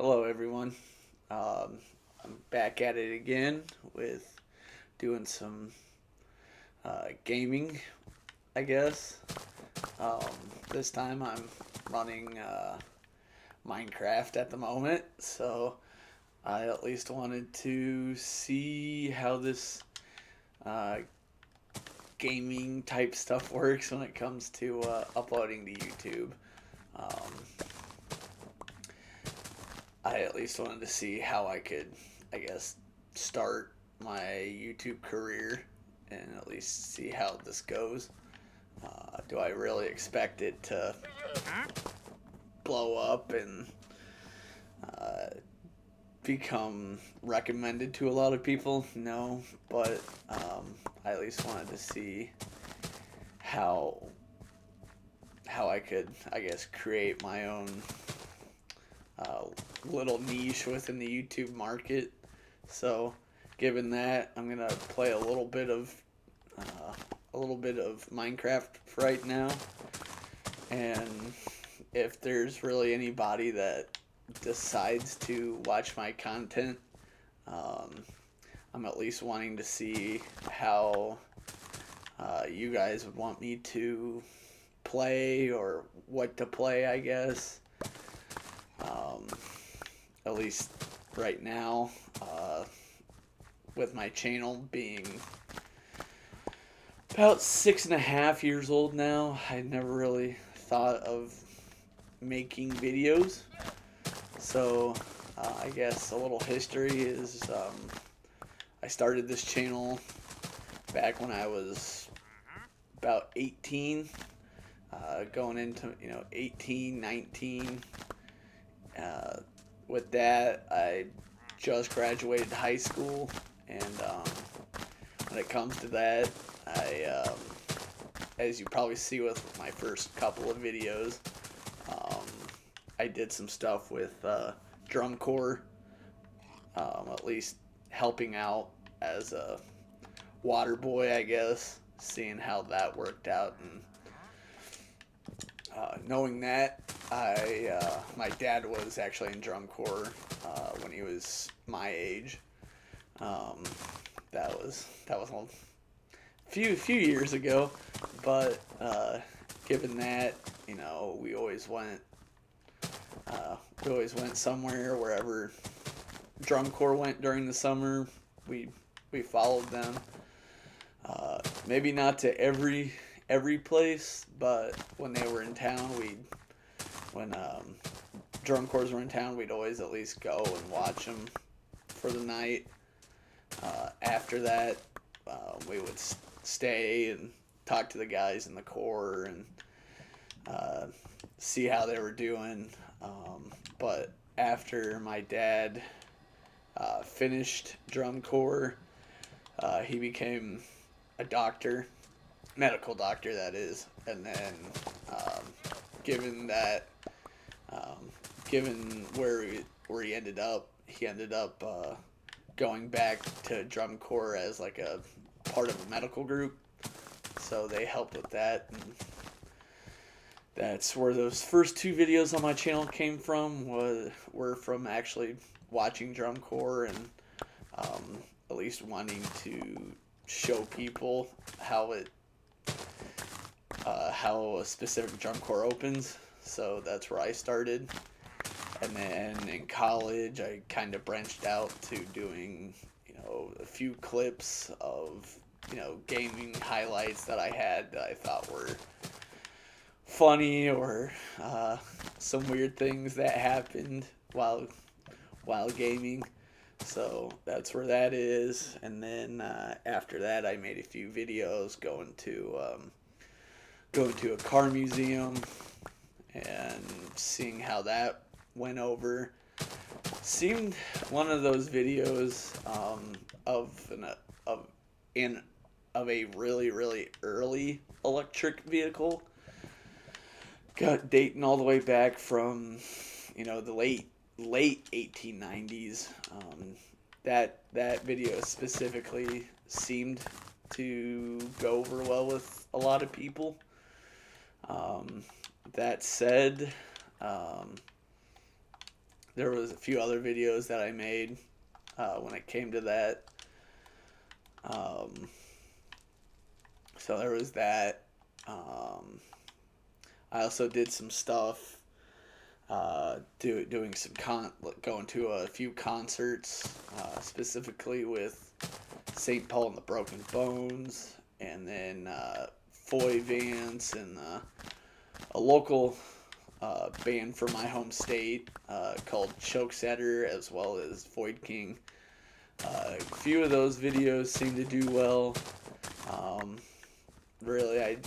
Hello, everyone. I'm back at it again with doing some gaming, I guess. Um, this time I'm running Minecraft at the moment, so I at least wanted to see how this uh, gaming type stuff works when it comes to uploading to YouTube. Um, I at least wanted to see how I could, I guess, start my YouTube career and at least see how this goes. Do I really expect it to blow up and uh, become recommended to a lot of people? No, but I at least wanted to see how how I could, I guess, create my own uh, little niche within the YouTube market. So, given that, I'm gonna play uh, a little bit of Minecraft for right now, and if there's really anybody that decides to watch my content, um, I'm at least wanting to see how you guys would want me to play or what to play, I guess. Um, at least right now, with my channel being about 6.5 years old now, I never really thought of making videos. So, I guess a little history is I started this channel back when I was about 18, going into 18, 19. Uh, with that, I just graduated high school, and when it comes to that, as you probably see with my first couple of videos, um, I did some stuff with drum corps, at least helping out as a water boy, I guess, seeing how that worked out, and knowing that, my dad was actually in drum corps when he was my age. Um, that was a few years ago, but given that, uh, we always went somewhere wherever drum corps went during the summer. We we followed them. Maybe not to every place, but when they were in town, when drum corps were in town, we'd always at least go and watch them for the night. After that, we would stay and talk to the guys in the corps and uh, see how they were doing. But after my dad finished drum corps, he became a doctor, medical doctor, that is. And then, um, given that, um, given where he ended up going back to drum corps as like a part of a medical group. So they helped with that, and that's where those first two videos on my channel came from. Were from actually watching drum corps and at least wanting to show people how a specific drum corps opens. So that's where I started. And then in college, I kind of branched out to doing, a few clips of, gaming highlights that I had that I thought were funny, or some weird things that happened while gaming. So that's where that is. And then after that, I made a few videos going to a car museum and seeing how that went over. Seemed one of those videos of of in of a really early electric vehicle, got dating all the way back from the late 1890s. That video specifically seemed to go over well with a lot of people. Um, that said, um, there was a few other videos that I made when it came to that. Um, so there was that. I also did some stuff doing some going to a few concerts, specifically with St. Paul and the Broken Bones, and then Foy Vance and a local band from my home state called Chokesetter, as well as Void King. A few of those videos seem to do well. Um, really, I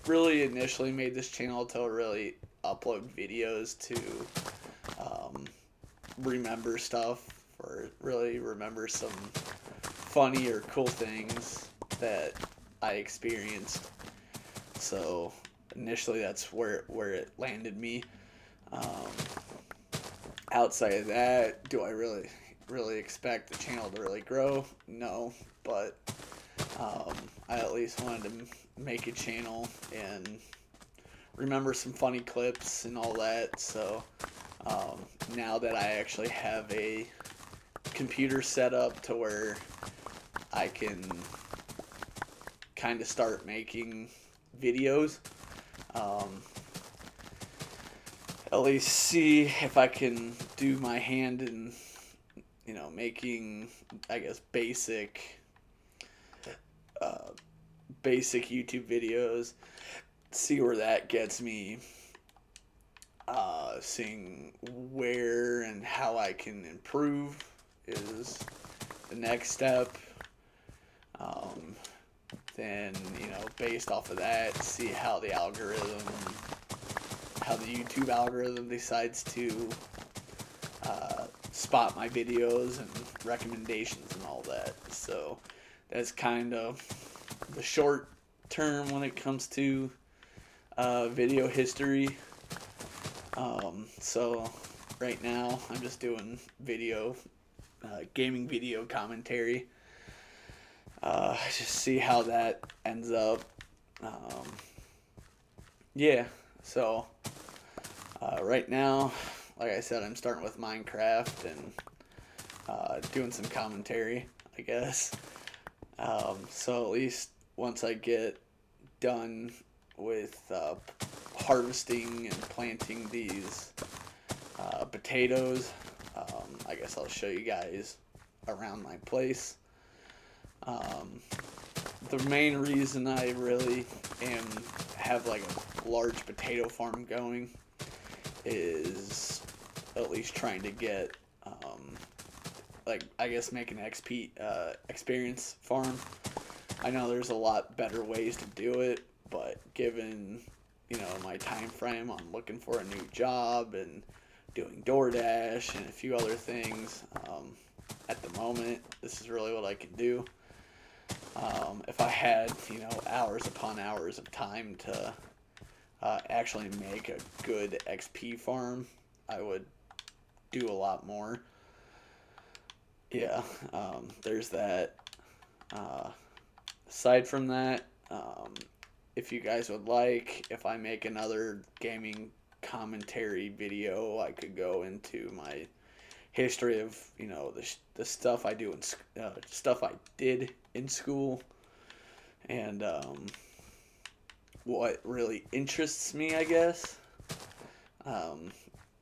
really initially made this channel to really upload videos to um, remember stuff, or really remember some funny or cool things that I experienced. So initially, that's where it landed me. Um, Outside of that, do I really expect the channel to really grow? No, but I at least wanted to make a channel and remember some funny clips and all that. So now that I actually have a computer set up to where I can kind of start making videos, um, at least see if I can do my hand in, making, I guess, basic YouTube videos, see where that gets me, seeing where and how I can improve is the next step. Um, then, based off of that, see how the YouTube algorithm decides to spot my videos and recommendations and all that. So that's kind of the short term when it comes to video history. So right now I'm just doing gaming video commentary. Just see how that ends up. Yeah, so right now, like I said, I'm starting with Minecraft and doing some commentary, I guess. So at least once I get done with harvesting and planting these potatoes, I guess I'll show you guys around my place. The main reason I really have like a large potato farm going is at least trying to get I guess make an XP experience farm. I know there's a lot better ways to do it, but given my time frame on looking for a new job and doing DoorDash and a few other things, at the moment this is really what I can do. If I had hours upon hours of time to actually make a good XP farm, I would do a lot more. Yeah, there's that. Aside from that, if you guys would like, if I make another gaming commentary video, I could go into my history of the stuff I do in stuff I did in school, and what really interests me, I guess.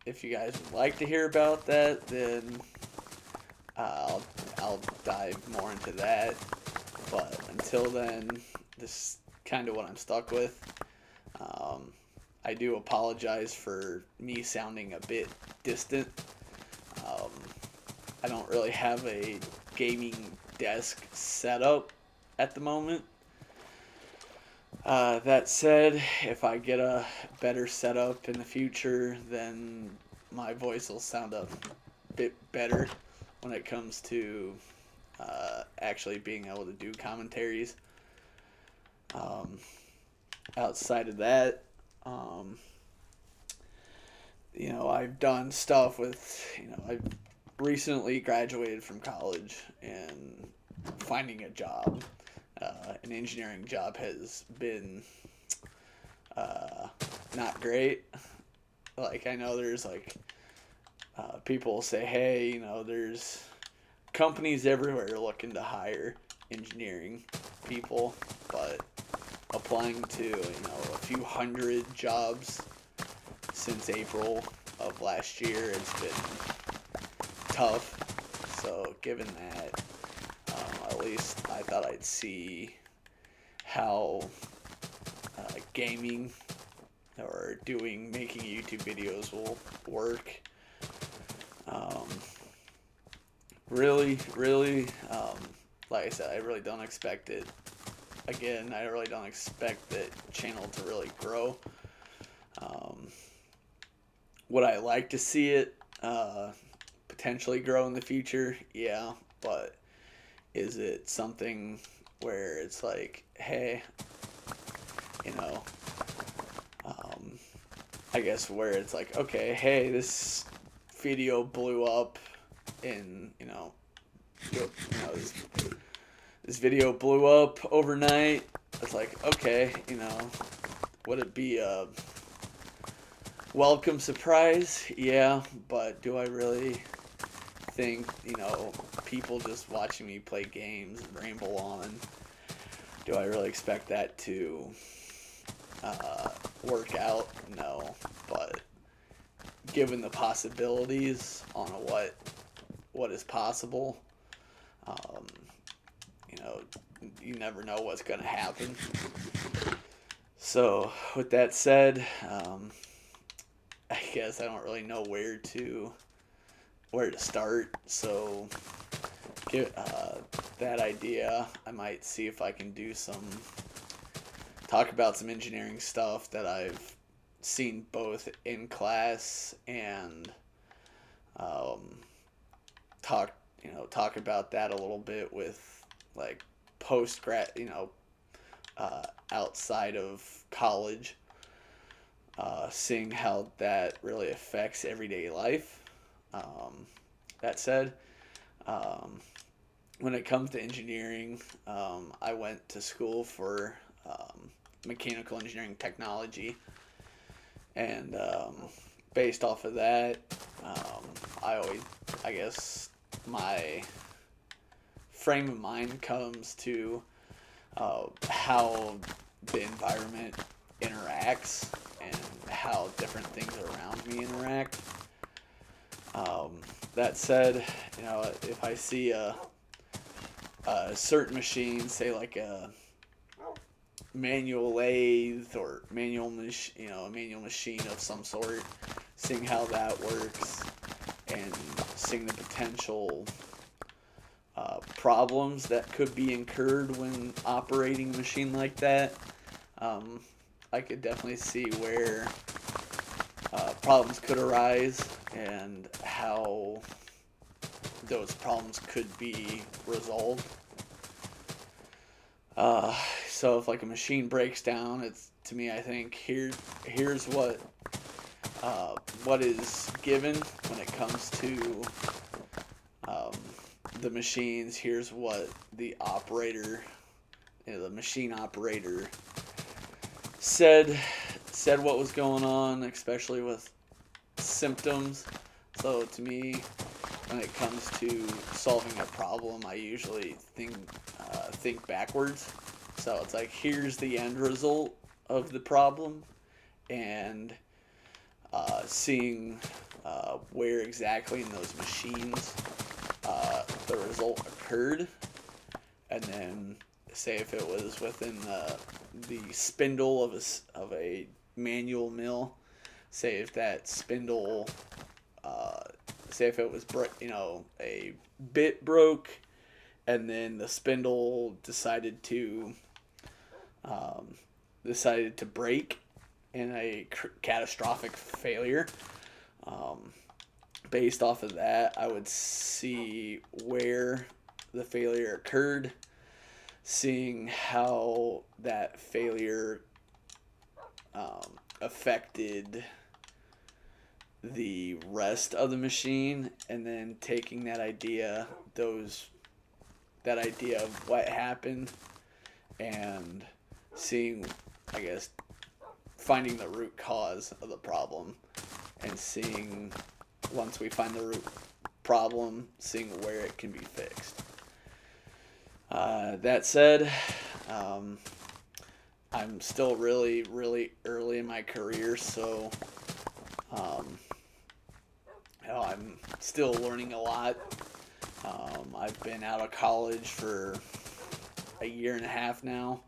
If you guys would like to hear about that, then I'll dive more into that. But until then, this is kind of what I'm stuck with. I do apologize for me sounding a bit distant. I don't really have a gaming desk set up at the moment. That said, if I get a better setup in the future, then my voice will sound a bit better when it comes to actually being able to do commentaries. Outside of that, I've done stuff with, I've recently graduated from college, and finding a job, an engineering job, has been not great. Like, I know there's people say, hey, there's companies everywhere looking to hire engineering people, but applying to a few hundred jobs since April of last year, it's been tough. So given that, at least I thought I'd see how gaming or making YouTube videos will work. Um, really, like I said, I really don't expect it. Again, I really don't expect the channel to really grow. Um, would I like to see it potentially grow in the future? Yeah, but is it something where it's like, hey, you know, um, I guess where it's like, okay, hey, this video blew up in, this video blew up overnight. It's like, okay, would it be a welcome surprise? Yeah, but do I really think, people just watching me play games and ramble on, do I really expect that to work out? No, but given the possibilities on what is possible, um, you never know what's going to happen. So with that said, I guess I don't really know where to start. So get that idea. I might see if I can do talk about some engineering stuff that I've seen both in class and um, talk about that a little bit with like post grad, outside of college, seeing how that really affects everyday life. That said, um, when it comes to engineering, I went to school for mechanical engineering technology, and based off of that, I guess my frame of mind comes to how the environment interacts and how different things around me interact. That said, if I see a certain machine, say like a manual lathe or a manual machine of some sort, seeing how that works and seeing the potential problems that could be incurred when operating a machine like that, I could definitely see where problems could arise and how those problems could be resolved. So if like a machine breaks down, it's to me I think here's what is given when it comes to um, the machines. Here's what the operator, the machine operator said what was going on, especially with symptoms. So to me, when it comes to solving a problem, I usually think backwards. So it's like here's the end result of the problem, and seeing where exactly in those machines the result occurred, and then say if it was within the spindle of a manual mill, say if that spindle, say if it was a bit broke, and then the spindle decided to break in a catastrophic failure. Based off of that, I would see where the failure occurred, seeing how that failure affected the rest of the machine, and then taking that idea of what happened and seeing, I guess, finding the root cause of the problem and seeing once we find the root problem, seeing where it can be fixed. That said, um, I'm still really, really early in my career, so um, I'm still learning a lot. I've been out of college for a year and a half now,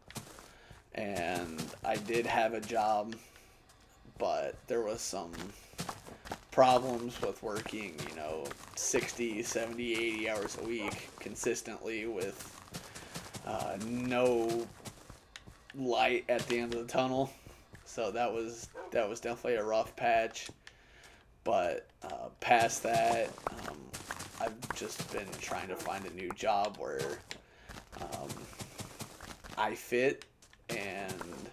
and I did have a job, but there was some problems with working, 60, 70, 80 hours a week consistently with no light at the end of the tunnel. So that was definitely a rough patch. But past that, I've just been trying to find a new job where um, I fit, and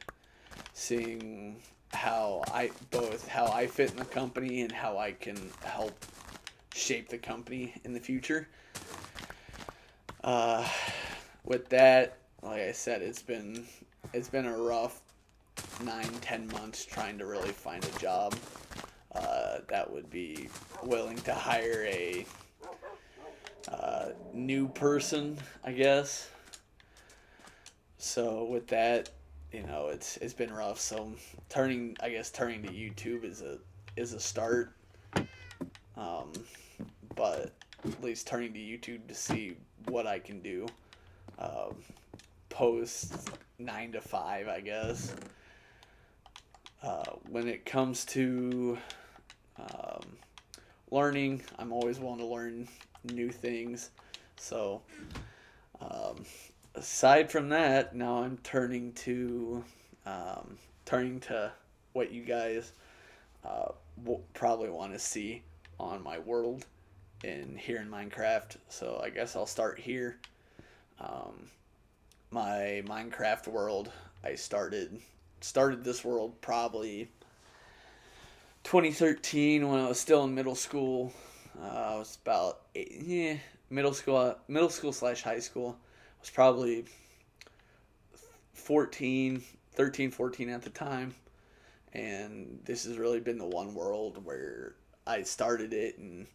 seeing how I fit in the company and how I can help shape the company in the future. Uh, with that, like I said, it's been a rough 9, 10 months trying to really find a job that would be willing to hire a new person, I guess. So with that, it's been rough. So turning to YouTube is a start. Um, but at least turning to YouTube to see what I can do. Um, Post 9 to 5, I guess. When it comes to um, learning, I'm always willing to learn new things. So, um, aside from that, now I'm turning to what you guys will probably want to see on my world in here in Minecraft. So I guess I'll start here. Um, my Minecraft world, I started this world probably 2013 when I was still in middle school. I was about middle school slash high school. I was probably 14, 13, 14 at the time, and this has really been the one world where I started it, and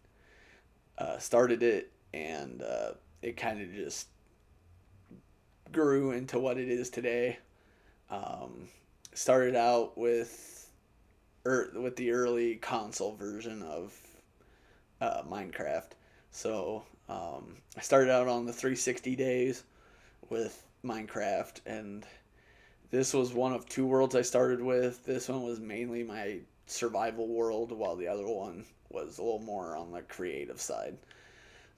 it kind of just grew into what it is today. Um, Started out with the early console version of Minecraft. So I started out on the 360 days with Minecraft, and this was one of two worlds I started with. This one was mainly my survival world, while the other one was a little more on the creative side.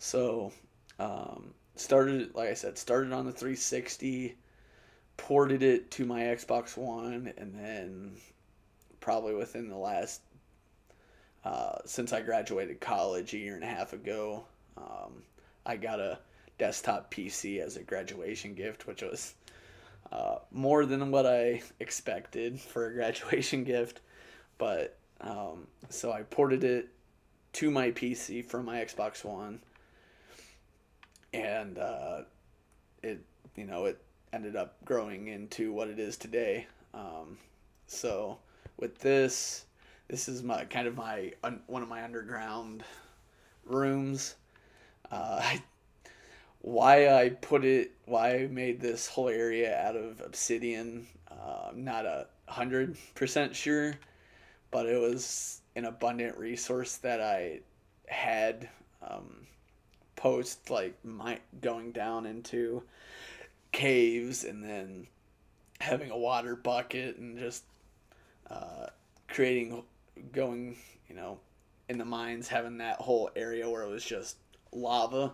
So like I said, started on the 360, ported it to my Xbox One, and then probably within the last since I graduated college a year and a half ago, I got a desktop PC as a graduation gift, which was more than what I expected for a graduation gift. But so I ported it to my PC from my Xbox One, and it ended up growing into what it is today. So with this is my kind of my one of my underground rooms. Uh, why I made this whole area out of obsidian, I'm not 100% sure, but it was an abundant resource that I had post like my going down into caves and then having a water bucket and just uh, creating going in the mines, having that whole area where it was just lava,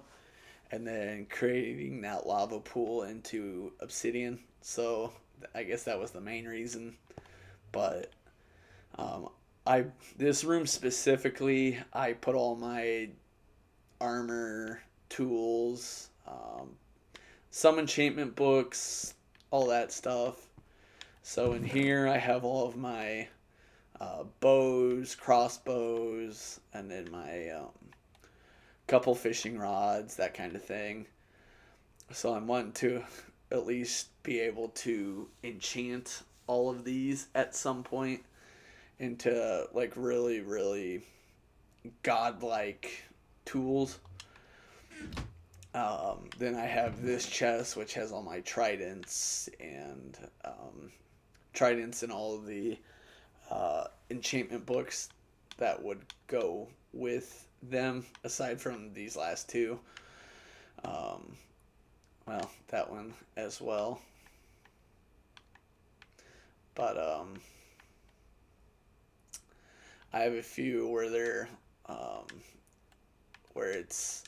and then creating that lava pool into obsidian. So I guess that was the main reason. But um, I this room specifically, I put all my armor, tools, some enchantment books, all that stuff. So in here, I have all of my bows, crossbows, and then my couple fishing rods, that kind of thing. So I'm wanting to at least be able to enchant all of these at some point into like really, really godlike tools. Then I have this chest, which has all my tridents and all of the enchantment books that would go with them, aside from these last two. Um, well, that one as well. But I have a few where they're um, where it's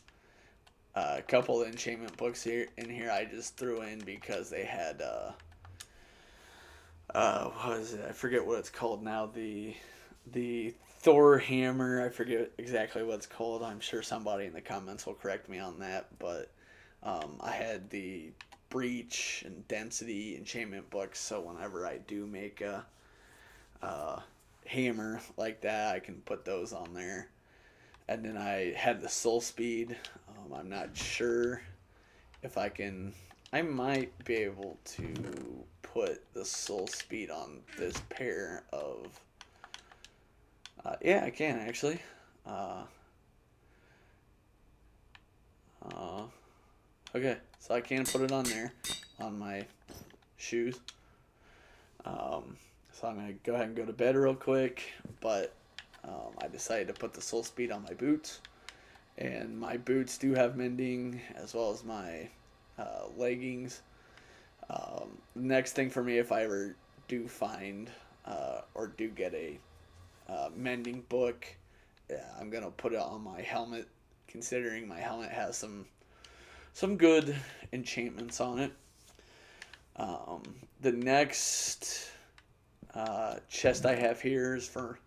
a couple of enchantment books here in here I just threw in because they had what is it? I forget what it's called now. The Thor hammer. I forget exactly what it's called. I'm sure somebody in the comments will correct me on that. But I had the breach and density enchantment books, so whenever I do make a hammer like that, I can put those on there. And then I had the soul speed. I'm not sure if I can. I might be able to put the soul speed on this pair of. Yeah, I can actually. Uh, uh, okay, so I can put it on there, on my shoes. So I'm gonna go ahead and go to bed real quick, but I decided to put the soul speed on my boots, and my boots do have mending as well as my leggings. Next thing for me, if I ever do find or do get a mending book, yeah, I'm gonna put it on my helmet, considering my helmet has some good enchantments on it. Um, the next chest I have here is for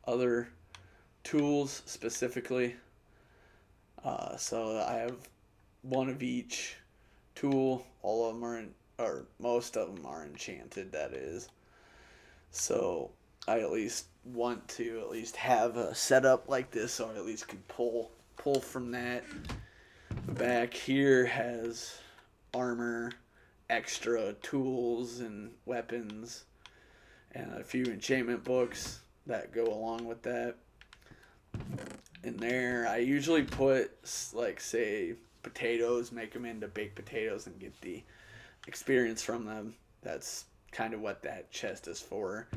other tools specifically. So I have one of each tool. All of them are or most of them are enchanted. That is. So I at least want to at least have a setup like this, so I at least can pull from that. Back here has armor, extra tools and weapons, and a few enchantment books that go along with that. In there, I usually put, like, say, potatoes, make them into baked potatoes, and get the experience from them. That's kind of what that chest is for.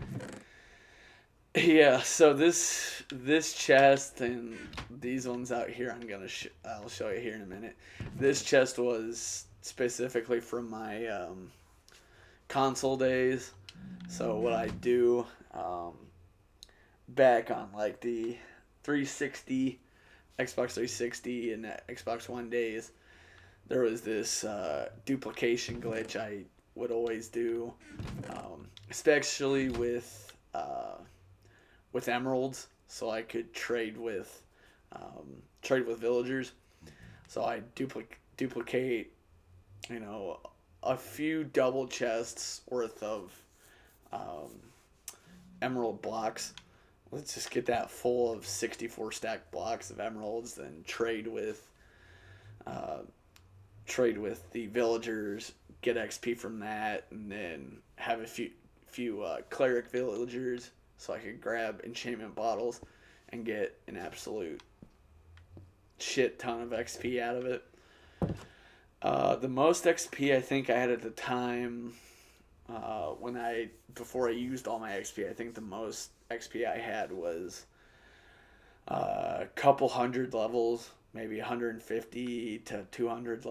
Yeah, so this chest and these ones out here, I'll show you here in a minute. This chest was specifically from my console days. So what I do back on like the 360, Xbox 360, and Xbox One days, there was this duplication glitch I would always do, especially with emeralds, so I could trade with villagers. So I duplicate, you know, a few double chests worth of um, emerald blocks. Let's just get that full of 64 stack blocks of emeralds, then uh, trade with the villagers, get XP from that, and then have a few cleric villagers, so I could grab enchantment bottles and get an absolute shit ton of XP out of it. The most XP I think I had at the time, before I used all my XP, I think the most XP I had was a couple hundred levels, maybe 150 to 200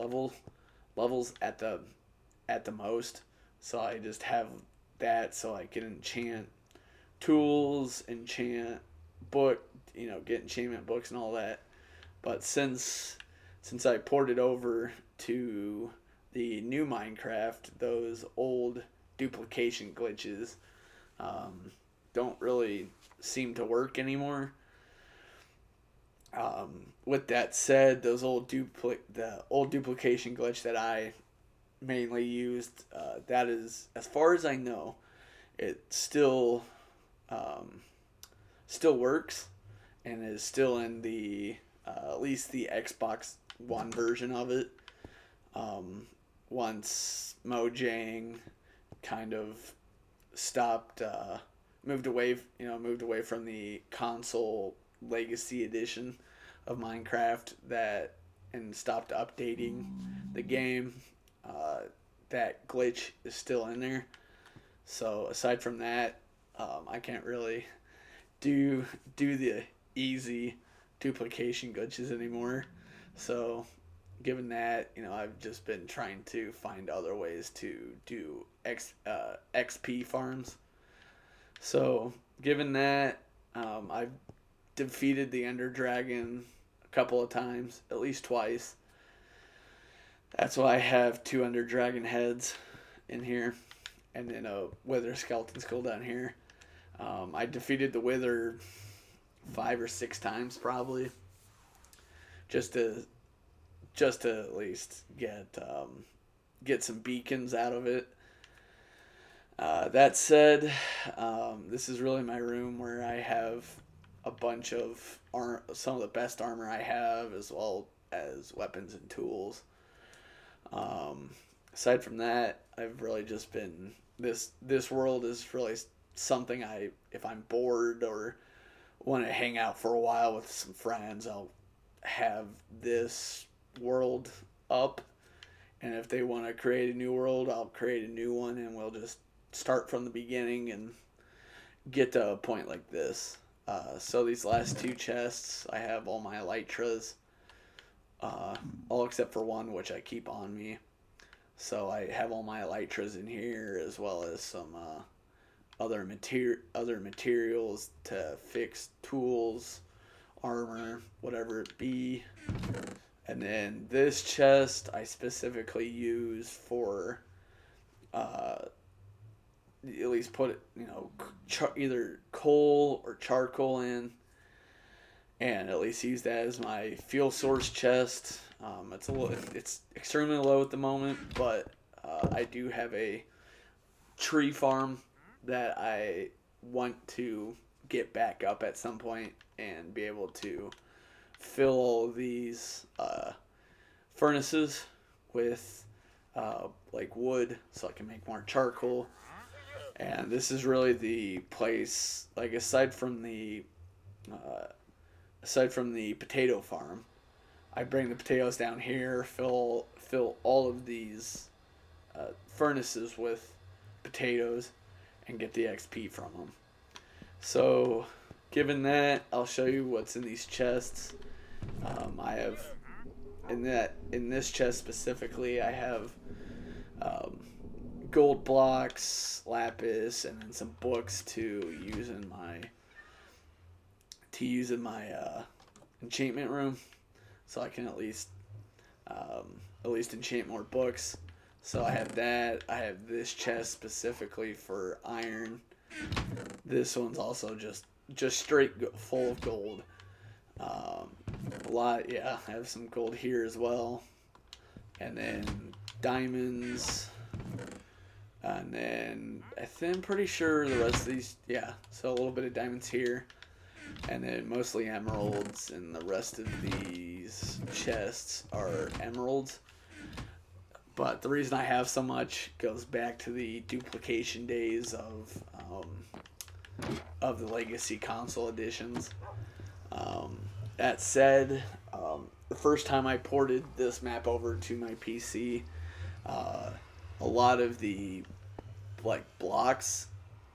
levels at the most. So I just have that, so I can enchant tools, enchant book, get enchantment books and all that. But since I ported over to the new Minecraft, those old duplication glitches don't really seem to work anymore. With that said, the old duplication glitch that I mainly used, that is, as far as I know, it um, still works and is still in the at least the Xbox One version of it. Once Mojang kind of stopped, moved away from the console Legacy Edition of Minecraft that and stopped updating the game. Uh, that glitch is still in there. So aside from that, I can't really do the easy duplication glitches anymore. So given that, I've just been trying to find other ways to do XP farms. So given that, I've defeated the Ender Dragon a couple of times, at least twice. That's why I have two Ender Dragon heads in here, and then a Wither skeleton skull down here. I defeated the Wither 5 or 6 times probably, just to at least get some beacons out of it. That said, this is really my room where I have a bunch of some of the best armor I have, as well as weapons and tools. Aside from that, I've really just been this world is really something if I'm bored or want to hang out for a while with some friends, I'll have this world up, and if they want to create a new world, I'll create a new one, and we'll just start from the beginning and get to a point like this. So these last two chests, I have all my elytras, all except for one, which I keep on me. So I have all my elytras in here, as well as some other materials to fix tools, armor, whatever it be. And then this chest I specifically use for at least put it, either coal or charcoal in, and at least use that as my fuel source chest. It's extremely low at the moment, but I do have a tree farm that I want to get back up at some point and be able to fill all these furnaces with like wood, so I can make more charcoal. And this is really the place, like aside from the potato farm, I bring the potatoes down here, fill all of these furnaces with potatoes, and get the XP from them. So, given that, I'll show you what's in these chests. I have in this chest specifically, I have gold blocks, lapis, and then some books to use in my enchantment room, so I can at least enchant more books. So I have that. I have this chest specifically for iron. This one's also just straight full of gold. A lot, yeah. I have some gold here as well, and then diamonds. And then I'm pretty sure the rest of these, yeah. So a little bit of diamonds here, and then mostly emeralds, and the rest of these chests are emeralds. But the reason I have so much goes back to the duplication days of the Legacy console editions. That said, the first time I ported this map over to my PC, a lot of the blocks,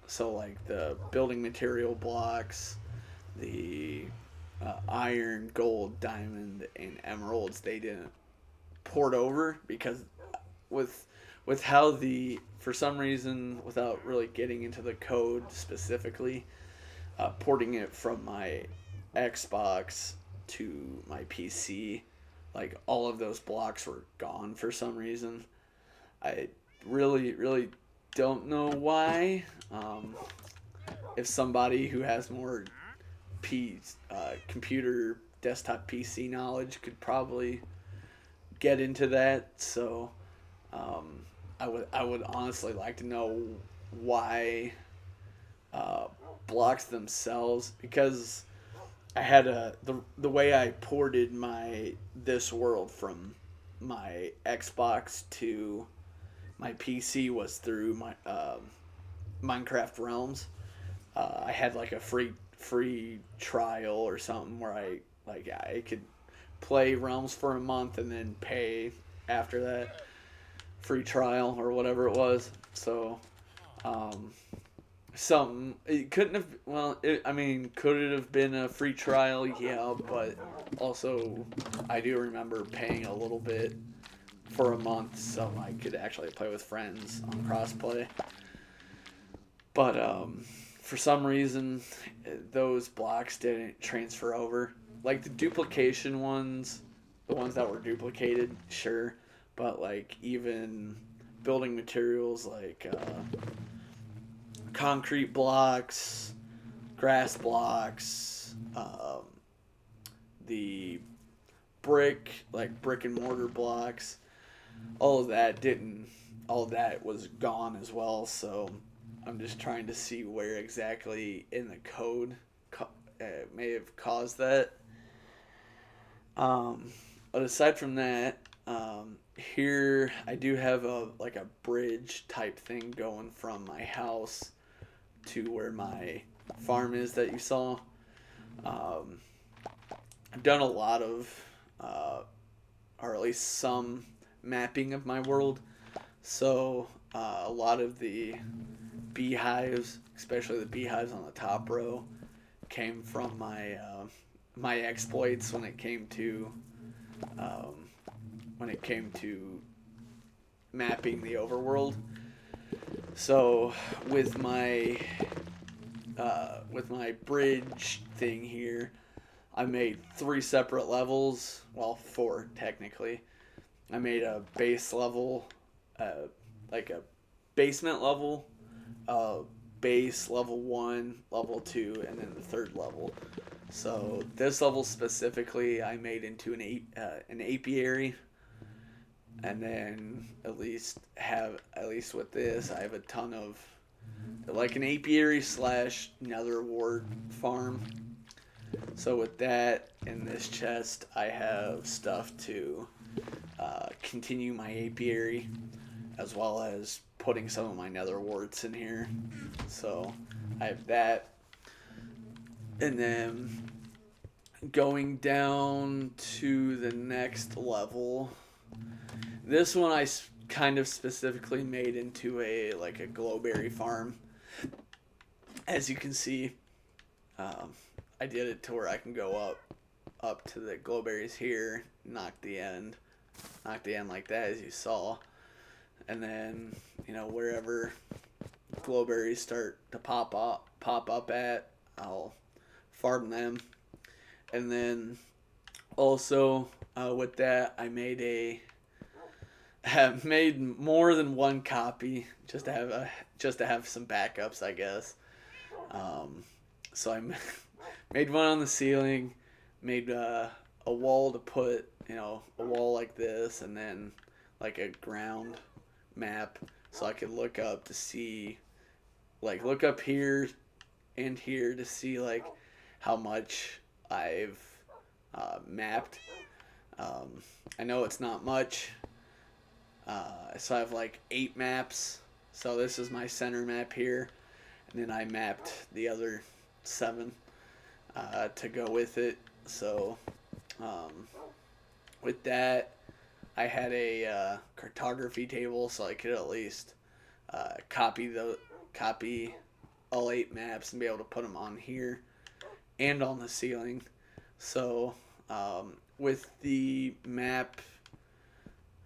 so like the building material blocks, the iron, gold, diamond, and emeralds, they didn't port over because with how for some reason, without really getting into the code specifically, porting it from my Xbox to my PC, like all of those blocks were gone for some reason. I really don't know why. If somebody who has more computer desktop PC knowledge could probably get into that. So I would honestly like to know why blocks themselves, because I had the way I ported this world from my Xbox to my PC was through my Minecraft Realms. I had like a free trial or something where I could play Realms for a month and then pay after that free trial or whatever it was. So um, something it couldn't have. Well, I mean, could it have been a free trial? Yeah, but also I do remember paying a little bit for a month so I could actually play with friends on crossplay. But for some reason, those blocks didn't transfer over. Like the duplication ones, the ones that were duplicated, sure, but like even building materials like concrete blocks, grass blocks, the brick and mortar blocks, all of that didn't, all of that was gone as well. So I'm just trying to see where exactly in the code may have caused that. Um, but aside from that, here I do have a bridge type thing going from my house to where my farm is that you saw. Um, I've done a lot of, or at least some mapping of my world. So a lot of the beehives, especially the beehives on the top row, came from my exploits um, when it came to mapping the overworld. So with my bridge thing here, I made 3 separate levels. Well, 4 technically. I made a base level, like a basement level, base level 1, level 2, and then the third level. So this level specifically, I made into an apiary, and then at least with this, I have a ton of like an apiary slash nether wart farm. So with that in this chest, I have stuff to continue my apiary, as well as putting some of my nether warts in here. So I have that, and then going down to the next level. This one I kind of specifically made into a glowberry farm. As you can see, um, I did it to where I can go up to the glowberries here, knock the end like that as you saw, and then wherever glowberries start to pop up at, I'll farm them, and then also with that have made more than one copy just to have some backups, I guess. So I made one on the ceiling, made a wall to put a wall like this, and then like a ground map so I could look up to see, like look up here and here to see like how much I've mapped. I know it's not much. So I have like 8 maps. So this is my center map here, and then I mapped the other 7 to go with it. So with that, I had a cartography table, so I could at least copy all 8 maps and be able to put them on here and on the ceiling. So with the map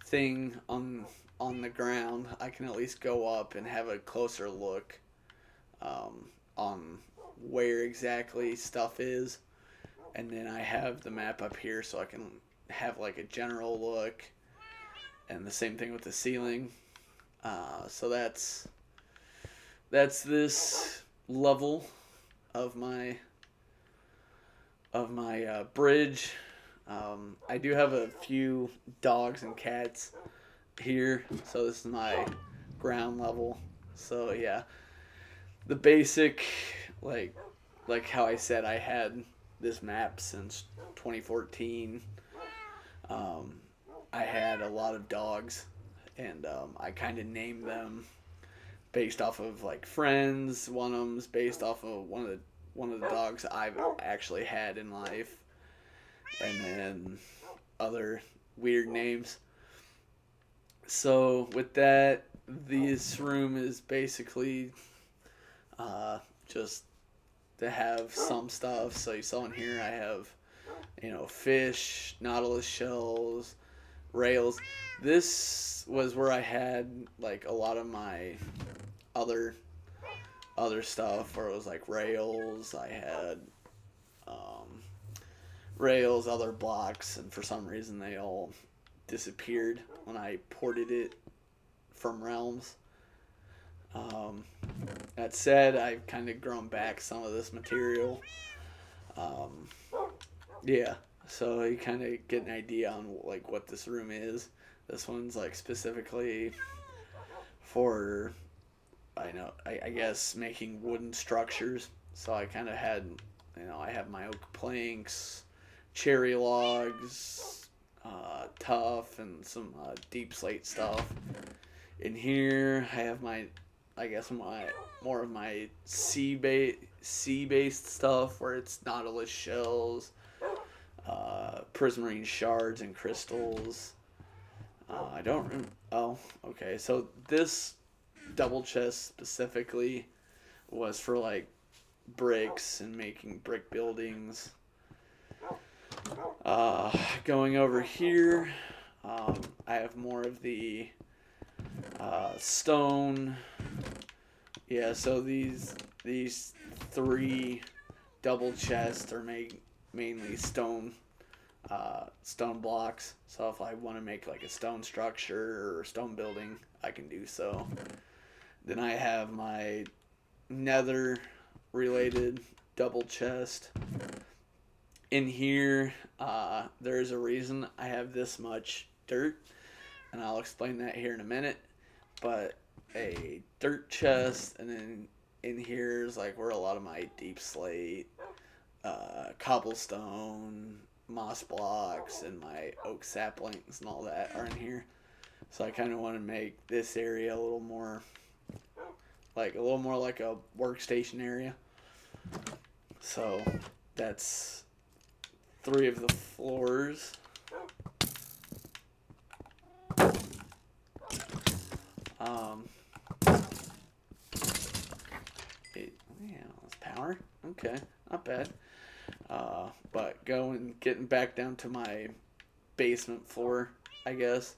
thing on the ground, I can at least go up and have a closer look on where exactly stuff is, and then I have the map up here so I can have like a general look, and the same thing with the ceiling. So that's this level of my bridge. I do have a few dogs and cats here, so this is my ground level. So yeah, the basic, like how I said, I had this map since 2014. I had a lot of dogs, and I kind of named them based off of like friends. One of them's based off of one of the one of the dogs I've actually had in life, and then other weird names. So with that, this room is basically just to have some stuff. So you saw in here, I have fish, nautilus shells, rails. This was where I had like a lot of my other stuff, where it was like rails. I had um, rails, other blocks, and for some reason they all disappeared when I ported it from Realms. Um, that said, I've kind of grown back some of this material. Um, yeah, so you kind of get an idea on like what this room is. This one's like specifically for I guess making wooden structures. So I kind of had I have my oak planks, cherry logs, tough, and some deep slate stuff. In here, I have my, I guess my more of my sea based stuff, where it's nautilus shells, prismarine shards, and crystals. I don't. Oh, okay. So this double chest specifically was for like bricks and making brick buildings. Going over here, I have more of the stone. Yeah, so these three double chests are mainly stone blocks. So if I want to make like a stone structure or a stone building, I can do so. Then I have my nether related double chest. In here, there's a reason I have this much dirt, and I'll explain that here in a minute. But a dirt chest, and then in here is like where a lot of my deep slate, cobblestone, moss blocks, and my oak saplings and all that are in here. So I kind of want to make this area a little more like a workstation area. So that's 3 of the floors. Let's power. Okay, not bad. But getting back down to my basement floor, I guess.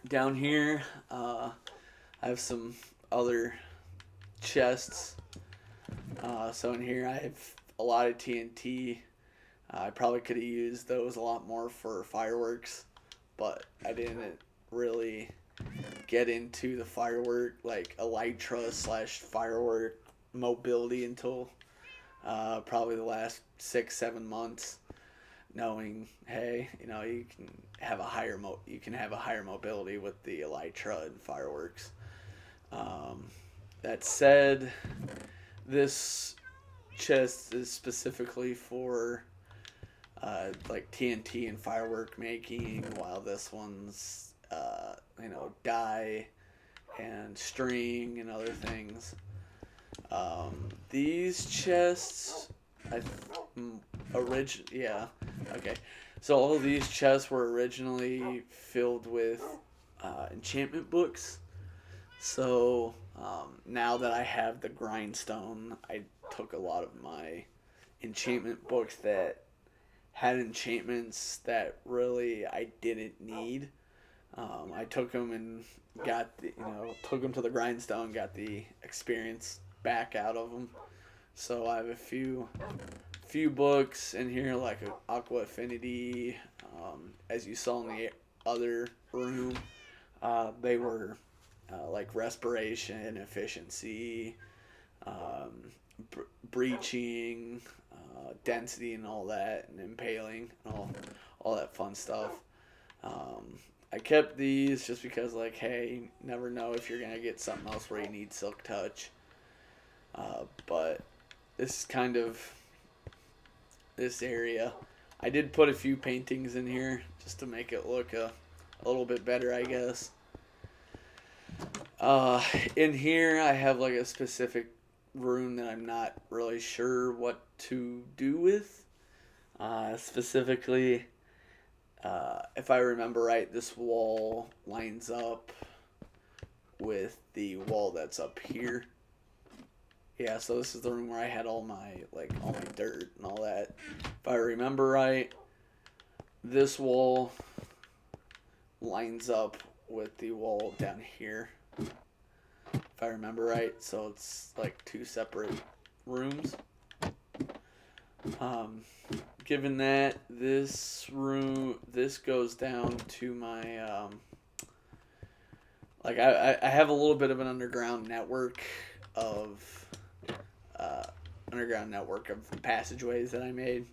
Down here, I have some other chests. So in here, I have a lot of TNT. I probably could have used those a lot more for fireworks, but I didn't really get into the firework, like elytra / firework mobility until probably the last 6-7 months, knowing, hey, you can have a higher mobility with the elytra and fireworks. That said, this chest is specifically for like TNT and firework making, while this one's dye and string and other things. These chests, okay. So all of these chests were originally filled with enchantment books. So now that I have the grindstone, I took a lot of my enchantment books that had enchantments that really I didn't need. I took them and took them to the grindstone, got the experience back out of them. So I have a few books in here, like Aqua Affinity. As you saw in the other room, they were like respiration, efficiency, breaching, density, and all that, and impaling, and all that fun stuff. I kept these just because, like, hey, you never know if you're gonna get something else where you need Silk Touch. But this is kind of this area. I did put a few paintings in here just to make it look a little bit better, I guess. In here, I have like a specific room that I'm not really sure what to do with. Specifically, if I remember right, this wall lines up with the wall that's up here. Yeah, so this is the room where I had all my dirt and all that. If I remember right, this wall lines up with the wall down here. If I remember right, so it's like two separate rooms. Given that this goes down to my I have a little bit of an underground network of passageways that I made.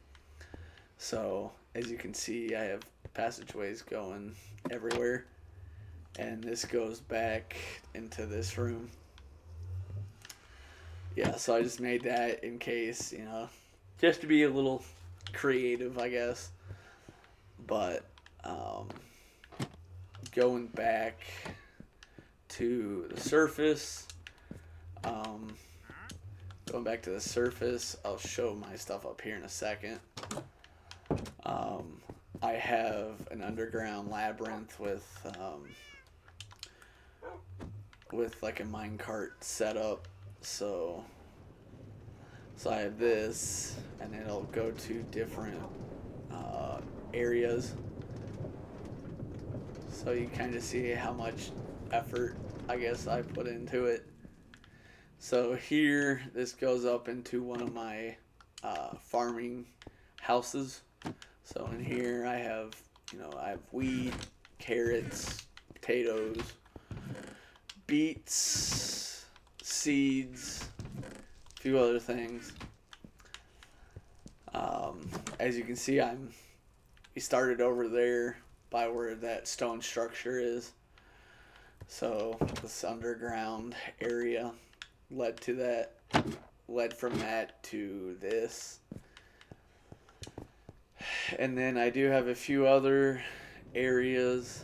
So as you can see, I have passageways going everywhere, and this goes back into this room. Yeah, so I just made that in case, just to be a little creative, I guess. But going back to the surface, I'll show my stuff up here in a second. I have an underground labyrinth with like a minecart setup. So I have this, and it'll go to different areas. So you kind of see how much effort, I guess, I put into it. So here, this goes up into one of my farming houses. So in here, I have wheat, carrots, potatoes, beets, seeds, a few other things. As you can see, we started over there by where that stone structure is. So this underground area led from that to this. And then I do have a few other areas.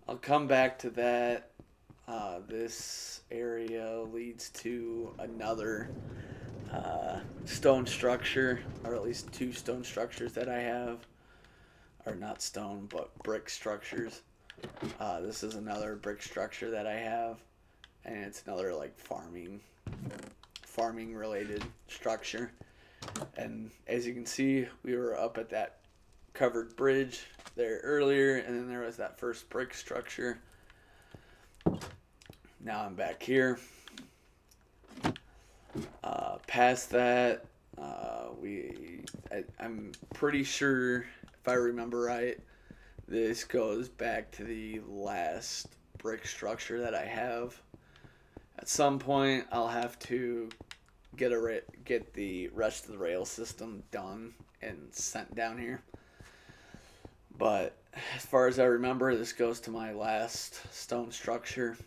I'll come back to that. This area leads to another stone structure, or at least two stone structures that I have. Or not stone, but brick structures. This is another brick structure that I have, and it's another farming related structure. And as you can see, we were up at that covered bridge there earlier, and then there was that first brick structure. Now I'm back here. Past that, I'm pretty sure, if I remember right, this goes back to the last brick structure that I have. At some point, I'll have to get the rest of the rail system done and sent down here. But as far as I remember, this goes to my last stone structure.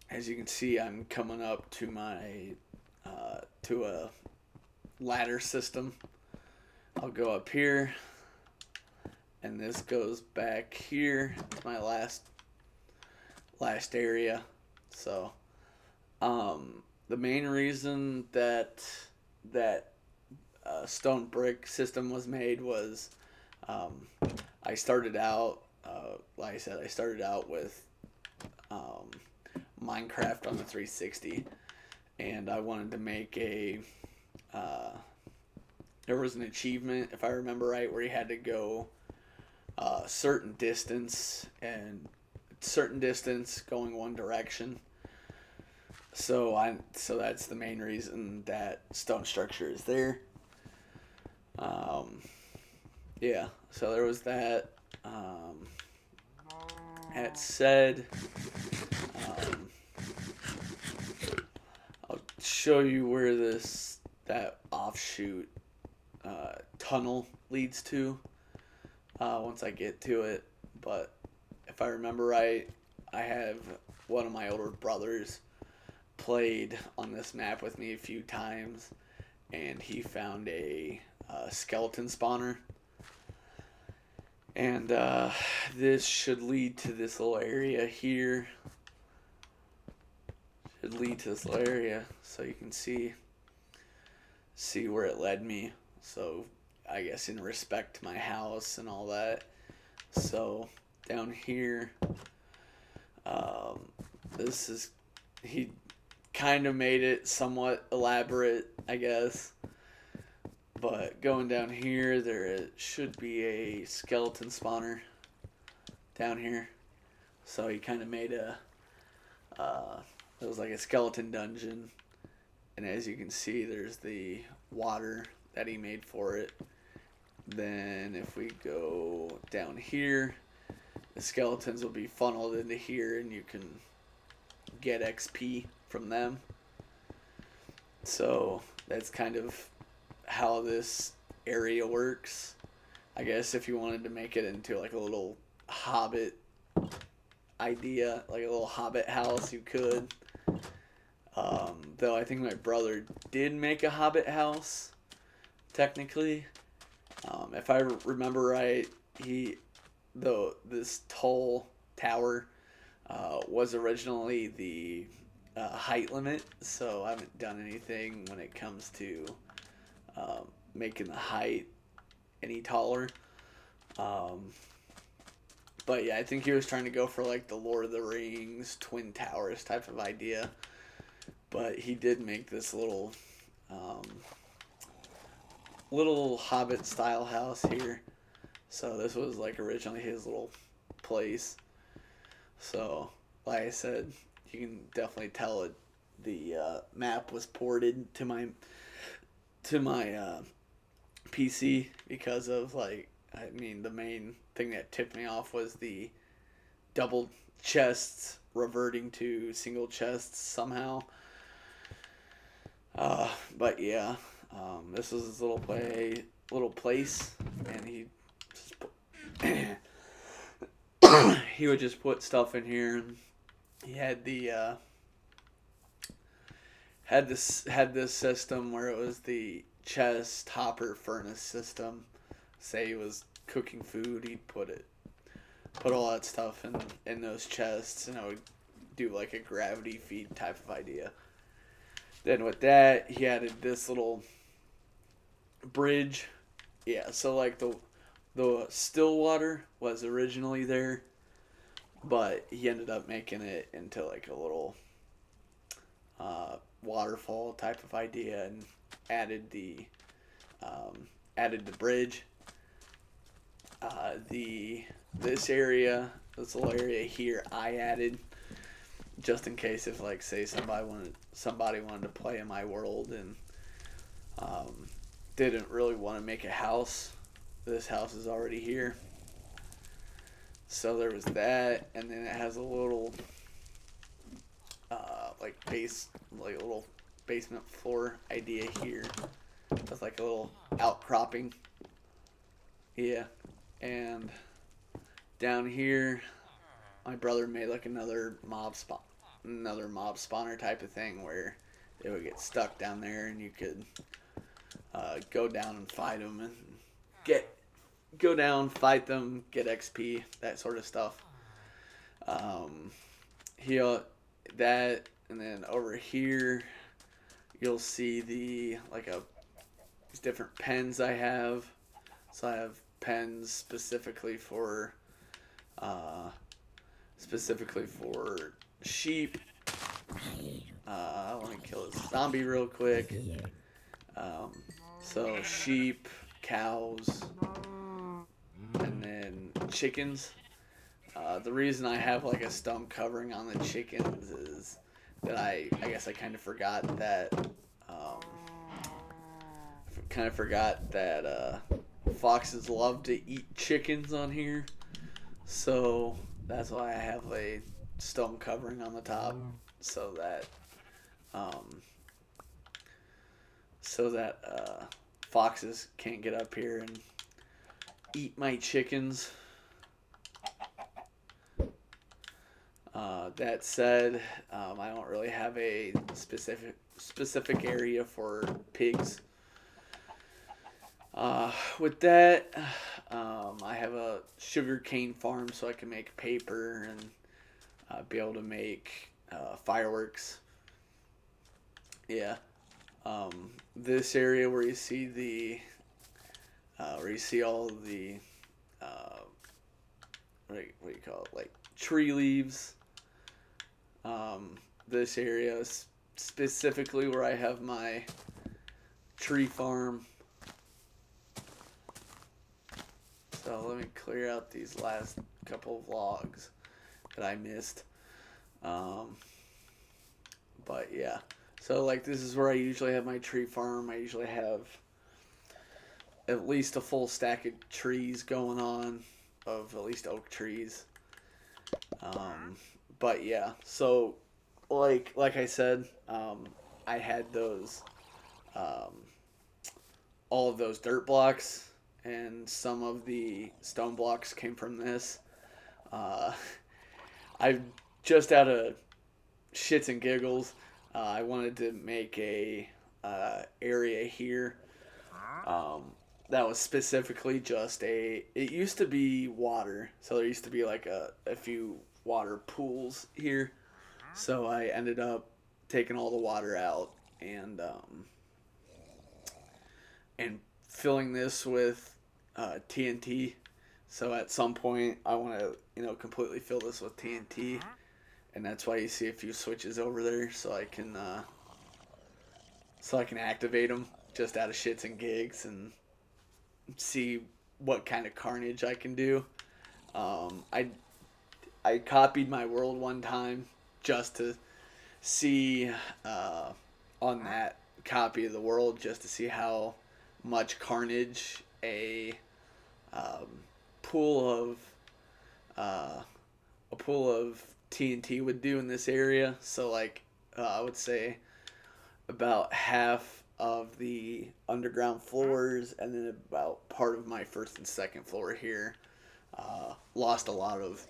As you can see, I'm coming up to my to a ladder system. I'll go up here, and this goes back here to my last area. So the main reason that stone brick system was made was I started out like I said, I started out with Minecraft on the 360, and I wanted to make a there was an achievement, if I remember right, where you had to go certain distance going one direction. So that's the main reason that stone structure is there. Yeah, so there was that. That said, I'll show you where that offshoot tunnel leads to once I get to it. But if I remember right, I have one of my older brothers played on this map with me a few times, and he found a skeleton spawner. And this should lead to this little area here. Should lead to this little area, so you can see where it led me. So I guess in respect to my house and all that. So down here, um, this is, he kind of made it somewhat elaborate, I guess. But going down here, there should be a skeleton spawner down here. So he kind of made it was like a skeleton dungeon. And as you can see, there's the water that he made for it. Then if we go down here, the skeletons will be funneled into here and you can get XP from them. So that's kind of how this area works. I guess if you wanted to make it into like a little hobbit idea, like a little hobbit house, you could. Though I think my brother did make a hobbit house, technically. If I remember right, this tall tower was originally the height limit, so I haven't done anything when it comes to making the height any taller. But yeah, I think he was trying to go for like the Lord of the Rings Twin Towers type of idea. But he did make this little hobbit style house here. So this was like originally his little place. So like I said, you can definitely tell it. The map was ported to my PC because of the main thing that tipped me off was the double chests reverting to single chests somehow. But yeah, this was his little place, and he just he would just put stuff in here, and he had this system where it was the chest hopper furnace system. Say he was cooking food, he'd put all that stuff in those chests, and I would do like a gravity feed type of idea. Then with that, he added this little bridge. Yeah, so like the still water was originally there, but he ended up making it into like a little waterfall type of idea and added the bridge. This little area here, I added just in case if like say somebody wanted to play in my world and didn't really want to make a house. This house is already here. So there was that, and then it has a little a little basement floor idea here with like a little outcropping. Yeah, and down here, my brother made like another mob spawner type of thing where they would get stuck down there, and you could go down and fight them and fight them, get XP, that sort of stuff. That, and then over here, you'll see these different pens I have. So I have pens specifically for sheep. I want to kill this zombie real quick. So sheep, cows, and then chickens. The reason I have like a stone covering on the chickens is that I guess I kind of forgot that foxes love to eat chickens on here, so that's why I have a stone covering on the top so that foxes can't get up here and eat my chickens. That said, I don't really have a specific area for pigs. With that, I have a sugar cane farm, so I can make paper and be able to make fireworks. Yeah. This area where you see where you see all the uh, what do you call it, like tree leaves. Um, this area is specifically where I have my tree farm. So let me clear out these last couple of logs that I missed. Um, but yeah, so like this is where I usually have my tree farm. I usually have at least a full stack of trees going on, of at least oak trees. Um, but yeah, so like I said, I had those um, all of those dirt blocks, and some of the stone blocks came from this. Uh, I just out of shits and giggles, I wanted to make a area here um, that was specifically just a. It used to be water, so there used to be like a few water pools here. So I ended up taking all the water out and filling this with TNT. So at some point, I want to completely fill this with TNT, and that's why you see a few switches over there, so I can activate them just out of shits and gigs and see what kind of carnage I can do. I copied my world one time just to see on that copy of the world just to see how much carnage um, pool of uh, a pool of TNT would do in this area. So like I would say about half of the underground floors, and then about part of my first and second floor here lost a lot of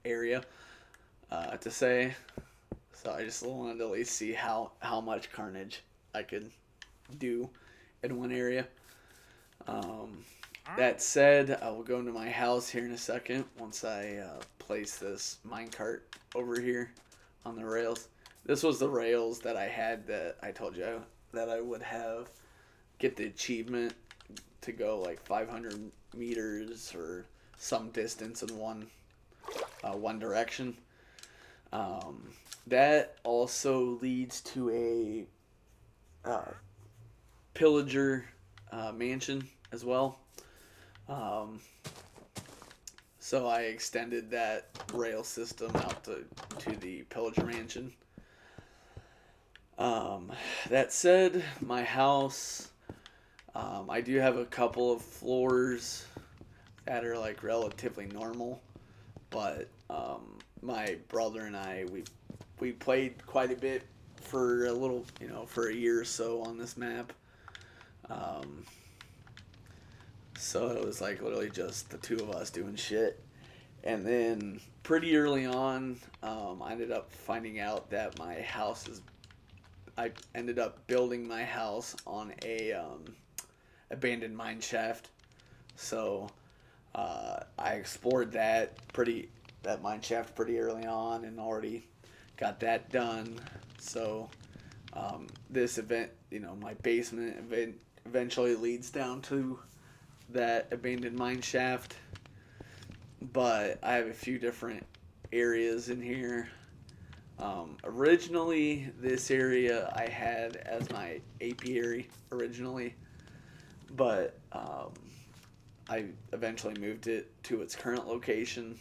area to say. So I just wanted to at least see how much carnage I could do in one area. Um, that said, I will go into my house here in a second once I place this minecart over here on the rails. This was the rails that I had that I told you that I would have get the achievement to go like 500 meters or some distance in one direction. Um, that also leads to a pillager mansion as well. Um, so I extended that rail system out to the pillager mansion. Um, that said, my house, I do have a couple of floors that are like relatively normal, but my brother and I we played quite a bit for a little, for a year or so on this map. Um, so it was like literally just the two of us doing shit. And then pretty early on, I ended up finding out that my house is. I ended up building my house on a abandoned mine shaft. So I explored that mine shaft pretty early on and already got that done. So this event, my basement eventually leads down to that abandoned mine shaft. But I have a few different areas in here. Originally, this area I had as my apiary originally, but I eventually moved it to its current location.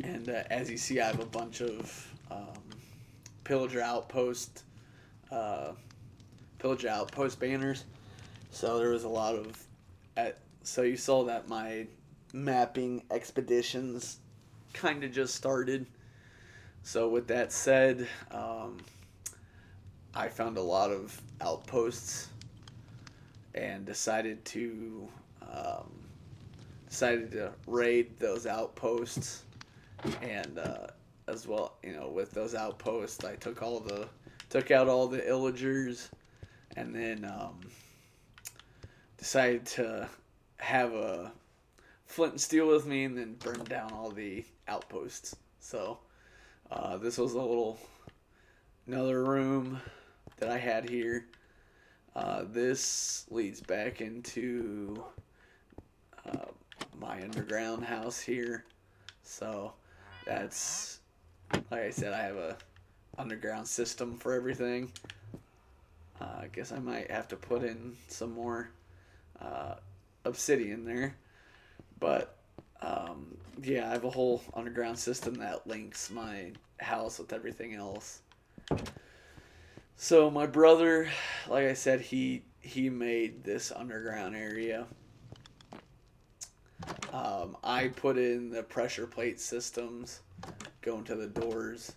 And as you see, I have a bunch of pillager outpost, uh, pillager outpost banners. So there was a lot of, so you saw that my mapping expeditions kind of just started. So with that said, I found a lot of outposts and um, decided to raid those outposts. And as well, with those outposts, I took out all the illagers, and then decided to have a flint and steel with me and then burn down all the outposts. So this was another room that I had here. This leads back into my underground house here. So that's, like I said, I have a underground system for everything. I guess I might have to put in some more obsidian there. But yeah, I have a whole underground system that links my house with everything else. So my brother, like I said, he made this underground area. I put in the pressure plate systems going to the doors.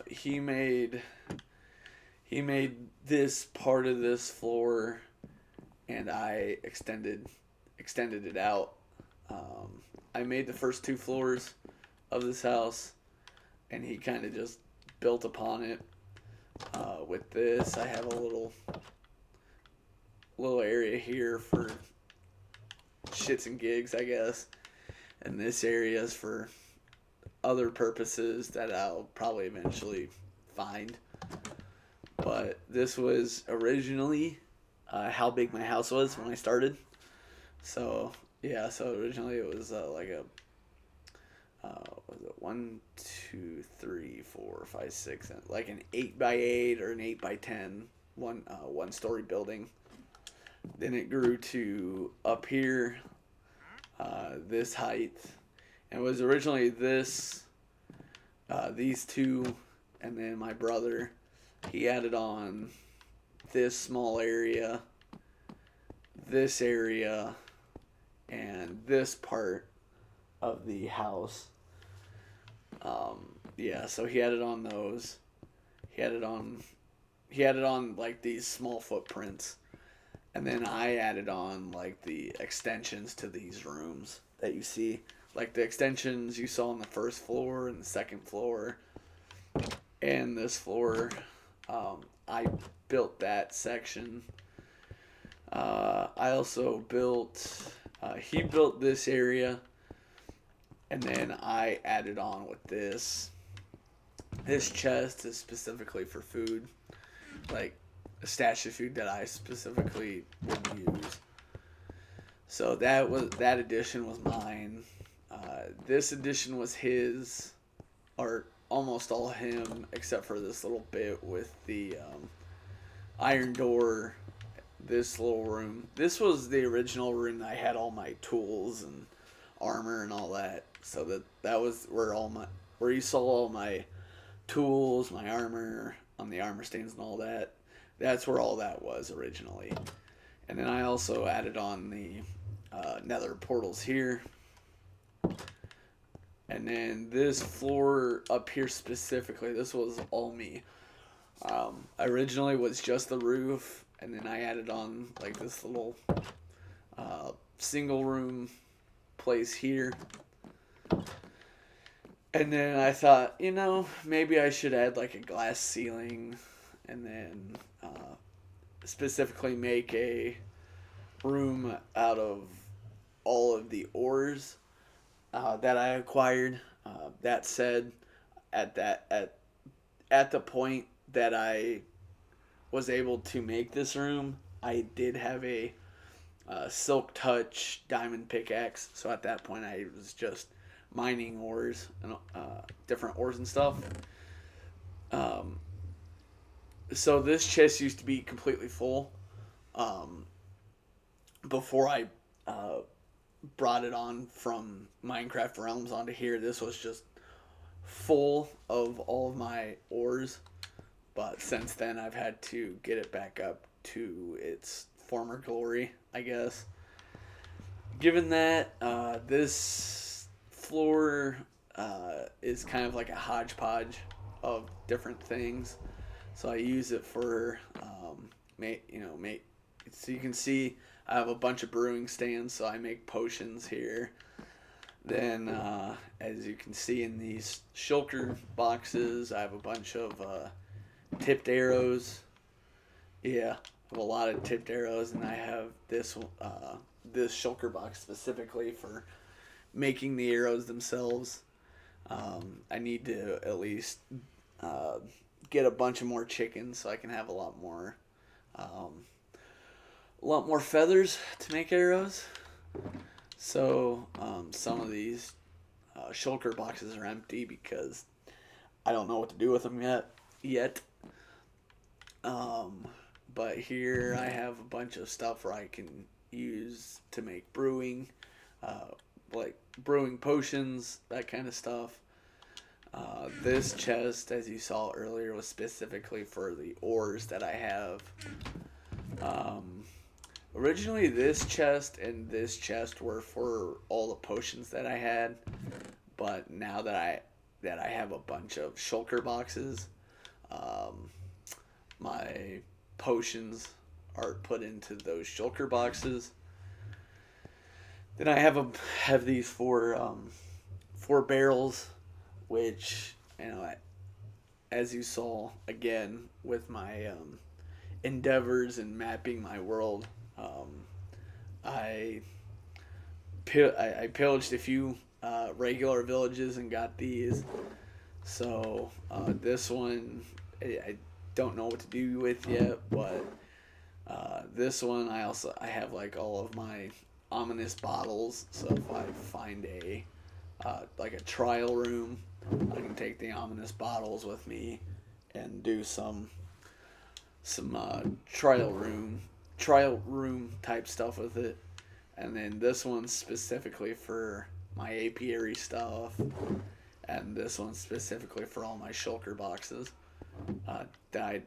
He made this part of this floor, and I extended it out. I made the first two floors of this house, and he kind of just built upon it. With this, I have a little area here for shits and gigs, I guess, and this area is for other purposes that I'll probably eventually find. But this was originally how big my house was when I started. So yeah, so originally it was like a was it 1, 2, 3, 4, 5, 6, like an 8x8 or an 8x10 one story building. Then it grew to up here, this height, and it was originally these two, and then my brother, he added on this small area, this area, and this part of the house. Yeah, so he added on those. He added on like these small footprints. And then I added on like the extensions to these rooms that you see. Like the extensions you saw on the first floor and the second floor and this floor. I built that section. I also built, he built this area, and then I added on with this. This chest is specifically for food, like a stash of food that I specifically would use. So that addition was mine. This addition was his, or almost all him, except for this little bit with the iron door. This little room. This was the original room that I had all my tools and armor and all that. So that was where you saw all my tools, my armor on the armor stands and all that. That's where all that was originally. And then I also added on the nether portals here. And then this floor up here specifically, this was all me. Originally was just the roof, and then I added on like this little single room place here. And then I thought, maybe I should add like a glass ceiling, and then specifically make a room out of all of the ores that I acquired. That said, at the point that I was able to make this room, I did have a Silk Touch diamond pickaxe. So at that point, I was just mining ores and different ores and stuff. So this chest used to be completely full before I brought it on from Minecraft Realms onto here. This was just full of all of my ores, but since then I've had to get it back up to its former glory, I guess. Given that, this floor is kind of like a hodgepodge of different things. So I use it for, so you can see I have a bunch of brewing stands, so I make potions here. Then, as you can see in these shulker boxes, I have a bunch of tipped arrows. Yeah, I have a lot of tipped arrows, and I have this this shulker box specifically for making the arrows themselves. I need to at least uh, get a bunch of more chickens so I can have um, a lot more feathers to make arrows. So some of these shulker boxes are empty because I don't know what to do with them yet. Um, but here I have a bunch of stuff where I can use to make brewing, uh, like brewing potions, that kind of stuff. This chest, as you saw earlier, was specifically for the ores that I have. Um, Originally, this chest and this chest were for all the potions that I had, but now that I have a bunch of shulker boxes, um, my potions are put into those shulker boxes. Then I have these four barrels, which as you saw again with my endeavors in mapping my world, um, I I pillaged a few regular villages and got these. So this one I don't know what to do with yet, but this one I have like all of my ominous bottles. So if I find a like a trial room, I can take the ominous bottles with me and do some trial room type stuff with it. And then this one's specifically for my apiary stuff, and this one's specifically for all my shulker boxes. That I,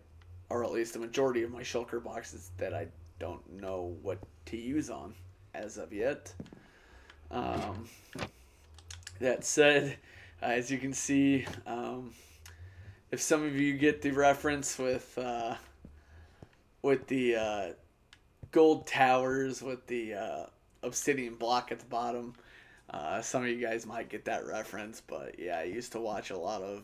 or at least the majority of my shulker boxes that I don't know what to use on as of yet. Um, that said, as you can see, if some of you get the reference with the gold towers with the obsidian block at the bottom. Some of you guys might get that reference, but yeah, I used to watch a lot of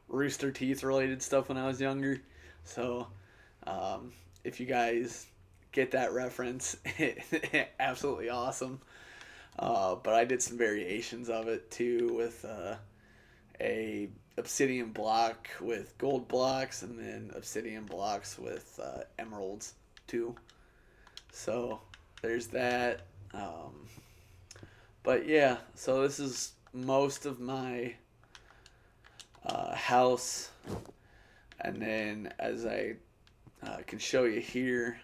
Rooster Teeth related stuff when I was younger. So if you guys get that reference, absolutely awesome. But I did some variations of it too with a obsidian block with gold blocks and then obsidian blocks with emeralds too. So there's that. But yeah, so this is most of my house. And then as I can show you here,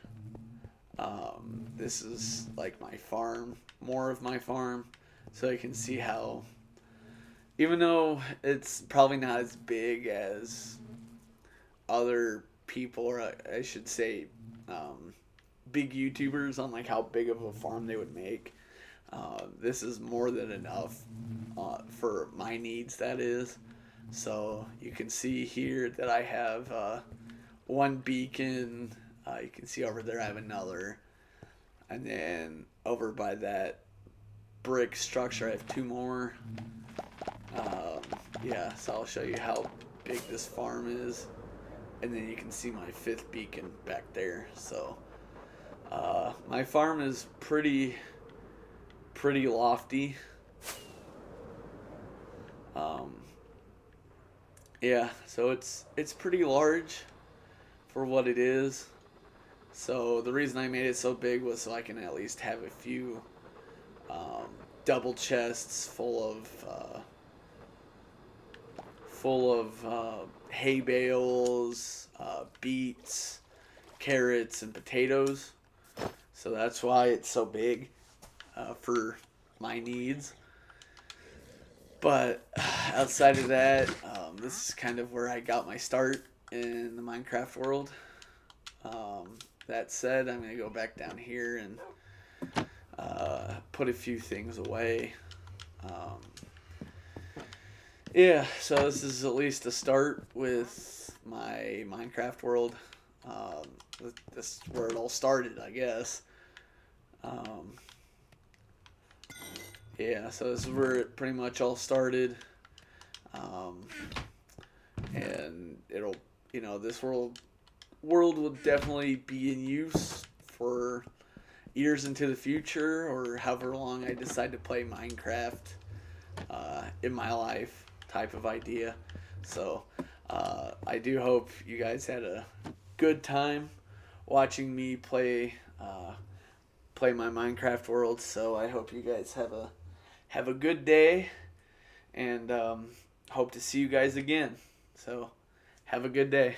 this is like my farm, more of my farm. So you can see how, even though it's probably not as big as other people, or I should say, big YouTubers on like how big of a farm they would make. This is more than enough for my needs, that is. So you can see here that I have one beacon. You can see over there I have another. And then over by that brick structure I have two more. Yeah, so I'll show you how big this farm is. And then you can see my fifth beacon back there. So my farm is pretty lofty. Yeah, so it's pretty large for what it is. So the reason I made it so big was so I can at least have a few double chests full of hay bales, beets, carrots, and potatoes. So that's why it's so big for my needs. But outside of that, this is kind of where I got my start in the Minecraft world. That said, I'm going to go back down here and put a few things away. Yeah, so this is at least a start with my Minecraft world. This is where it all started, I guess. Yeah, so this is where it pretty much all started. And it'll, this world will definitely be in use for years into the future, or however long I decide to play Minecraft in my life, type of idea. So I do hope you guys had a good time watching me play my Minecraft world. So I hope you guys have a good day, and hope to see you guys again. So have a good day.